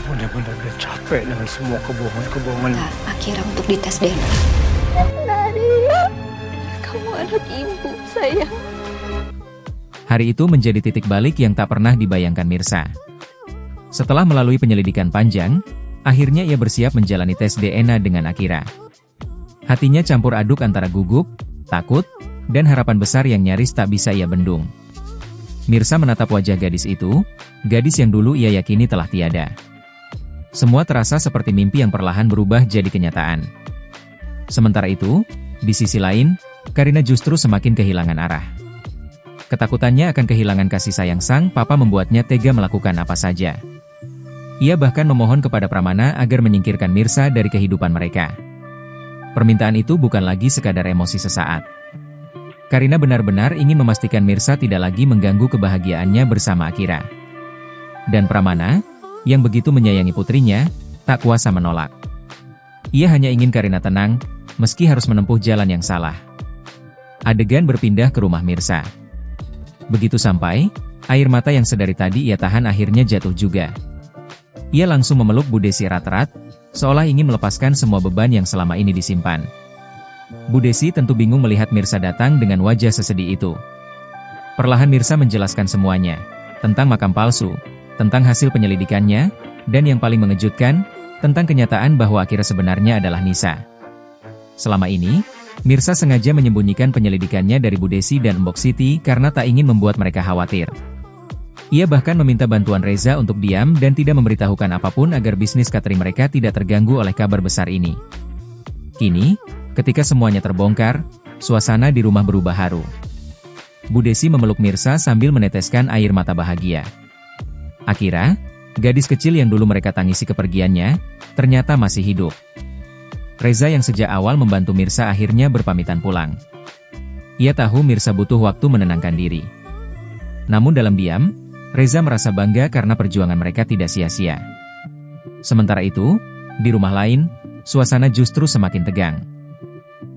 Benar-benar udah capek dengan semua kebohongan-kebohongan. Kak, Akira untuk dites DNA. Nadia, kamu anak ibu, sayang. Hari itu menjadi titik balik yang tak pernah dibayangkan Mirsa. Setelah melalui penyelidikan panjang, akhirnya ia bersiap menjalani tes DNA dengan Akira. Hatinya campur aduk antara gugup, takut, dan harapan besar yang nyaris tak bisa ia bendung. Mirsa menatap wajah gadis itu, gadis yang dulu ia yakini telah tiada. Semua terasa seperti mimpi yang perlahan berubah jadi kenyataan. Sementara itu, di sisi lain, Karina justru semakin kehilangan arah. Ketakutannya akan kehilangan kasih sayang sang papa membuatnya tega melakukan apa saja. Ia bahkan memohon kepada Pramana agar menyingkirkan Mirsa dari kehidupan mereka. Permintaan itu bukan lagi sekadar emosi sesaat. Karina benar-benar ingin memastikan Mirsa tidak lagi mengganggu kebahagiaannya bersama Akira. Dan Pramana, yang begitu menyayangi putrinya, tak kuasa menolak. Ia hanya ingin Karina tenang, meski harus menempuh jalan yang salah. Adegan berpindah ke rumah Mirsa. Begitu sampai, air mata yang sedari tadi ia tahan akhirnya jatuh juga. Ia langsung memeluk Bu Desi erat-erat, seolah ingin melepaskan semua beban yang selama ini disimpan. Bu Desi tentu bingung melihat Mirsa datang dengan wajah sesedih itu. Perlahan Mirsa menjelaskan semuanya, tentang makam palsu, tentang hasil penyelidikannya, dan yang paling mengejutkan, tentang kenyataan bahwa Akira sebenarnya adalah Nisa. Selama ini, Mirsa sengaja menyembunyikan penyelidikannya dari Bu Desi dan Mbok Siti karena tak ingin membuat mereka khawatir. Ia bahkan meminta bantuan Reza untuk diam dan tidak memberitahukan apapun agar bisnis catering mereka tidak terganggu oleh kabar besar ini. Kini, ketika semuanya terbongkar, suasana di rumah berubah haru. Bu Desi memeluk Mirsa sambil meneteskan air mata bahagia. Akira, gadis kecil yang dulu mereka tangisi kepergiannya, ternyata masih hidup. Reza yang sejak awal membantu Mirsa akhirnya berpamitan pulang. Ia tahu Mirsa butuh waktu menenangkan diri. Namun dalam diam, Reza merasa bangga karena perjuangan mereka tidak sia-sia. Sementara itu, di rumah lain, suasana justru semakin tegang.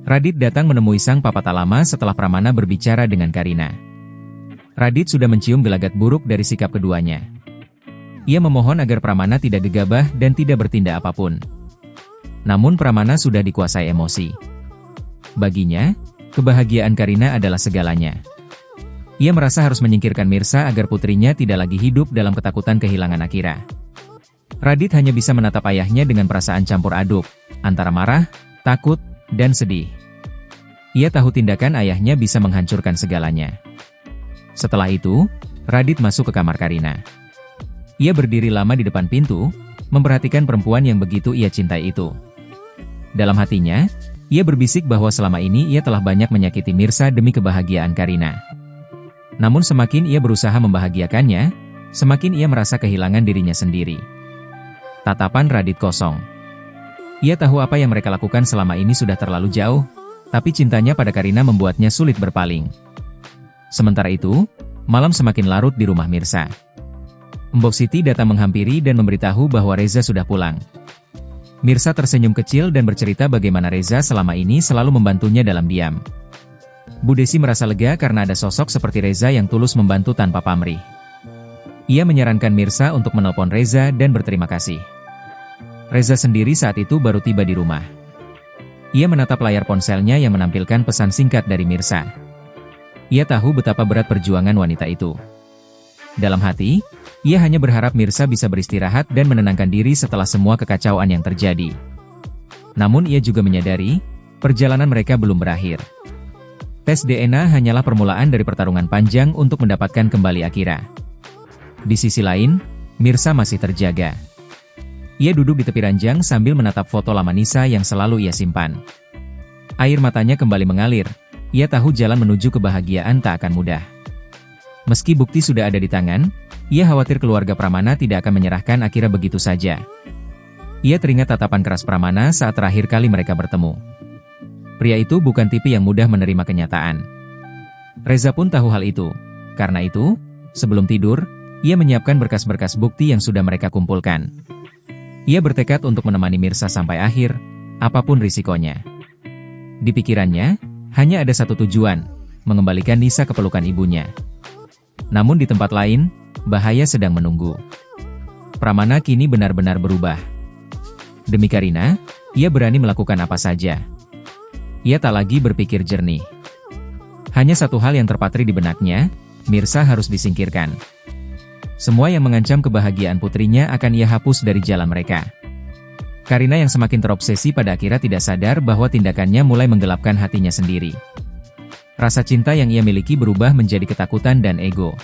Radit datang menemui sang papa tak lama setelah Pramana berbicara dengan Karina. Radit sudah mencium gelagat buruk dari sikap keduanya. Ia memohon agar Pramana tidak gegabah dan tidak bertindak apapun. Namun Pramana sudah dikuasai emosi. Baginya, kebahagiaan Karina adalah segalanya. Ia merasa harus menyingkirkan Mirsa agar putrinya tidak lagi hidup dalam ketakutan kehilangan Akira. Radit hanya bisa menatap ayahnya dengan perasaan campur aduk, antara marah, takut, dan sedih. Ia tahu tindakan ayahnya bisa menghancurkan segalanya. Setelah itu, Radit masuk ke kamar Karina. Ia berdiri lama di depan pintu, memperhatikan perempuan yang begitu ia cintai itu. Dalam hatinya, ia berbisik bahwa selama ini ia telah banyak menyakiti Mirsa demi kebahagiaan Karina. Namun semakin ia berusaha membahagiakannya, semakin ia merasa kehilangan dirinya sendiri. Tatapan Radit kosong. Ia tahu apa yang mereka lakukan selama ini sudah terlalu jauh, tapi cintanya pada Karina membuatnya sulit berpaling. Sementara itu, malam semakin larut di rumah Mirsa. Mbok Siti datang menghampiri dan memberitahu bahwa Reza sudah pulang. Mirsa tersenyum kecil dan bercerita bagaimana Reza selama ini selalu membantunya dalam diam. Bu Desi merasa lega karena ada sosok seperti Reza yang tulus membantu tanpa pamrih. Ia menyarankan Mirsa untuk menelpon Reza dan berterima kasih. Reza sendiri saat itu baru tiba di rumah. Ia menatap layar ponselnya yang menampilkan pesan singkat dari Mirsa. Ia tahu betapa berat perjuangan wanita itu. Dalam hati, ia hanya berharap Mirsa bisa beristirahat dan menenangkan diri setelah semua kekacauan yang terjadi. Namun ia juga menyadari, perjalanan mereka belum berakhir. Tes DNA hanyalah permulaan dari pertarungan panjang untuk mendapatkan kembali Akira. Di sisi lain, Mirsa masih terjaga. Ia duduk di tepi ranjang sambil menatap foto lama Nisa yang selalu ia simpan. Air matanya kembali mengalir, ia tahu jalan menuju kebahagiaan tak akan mudah. Meski bukti sudah ada di tangan, ia khawatir keluarga Pramana tidak akan menyerahkan Akira begitu saja. Ia teringat tatapan keras Pramana saat terakhir kali mereka bertemu. Pria itu bukan tipe yang mudah menerima kenyataan. Reza pun tahu hal itu. Karena itu, sebelum tidur, ia menyiapkan berkas-berkas bukti yang sudah mereka kumpulkan. Ia bertekad untuk menemani Mirsa sampai akhir, apapun risikonya. Di pikirannya, hanya ada satu tujuan, mengembalikan Nisa ke pelukan ibunya. Namun di tempat lain, bahaya sedang menunggu. Pramana kini benar-benar berubah. Demi Karina, ia berani melakukan apa saja. Ia tak lagi berpikir jernih. Hanya satu hal yang terpatri di benaknya, Mirsa harus disingkirkan. Semua yang mengancam kebahagiaan putrinya akan ia hapus dari jalan mereka. Karina yang semakin terobsesi pada akhirnya tidak sadar bahwa tindakannya mulai menggelapkan hatinya sendiri. Rasa cinta yang ia miliki berubah menjadi ketakutan dan ego.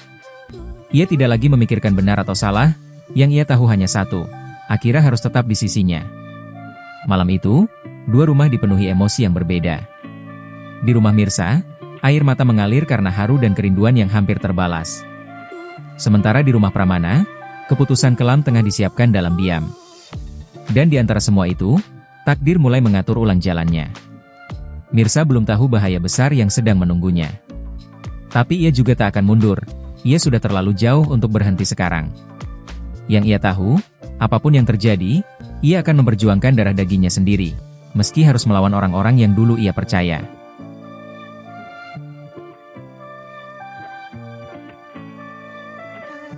Ia tidak lagi memikirkan benar atau salah, yang ia tahu hanya satu, Akira harus tetap di sisinya. Malam itu, dua rumah dipenuhi emosi yang berbeda. Di rumah Mirsa, air mata mengalir karena haru dan kerinduan yang hampir terbalas. Sementara di rumah Pramana, keputusan kelam tengah disiapkan dalam diam. Dan di antara semua itu, takdir mulai mengatur ulang jalannya. Mirsa belum tahu bahaya besar yang sedang menunggunya. Tapi ia juga tak akan mundur, ia sudah terlalu jauh untuk berhenti sekarang. Yang ia tahu, apapun yang terjadi, ia akan memperjuangkan darah dagingnya sendiri, meski harus melawan orang-orang yang dulu ia percaya.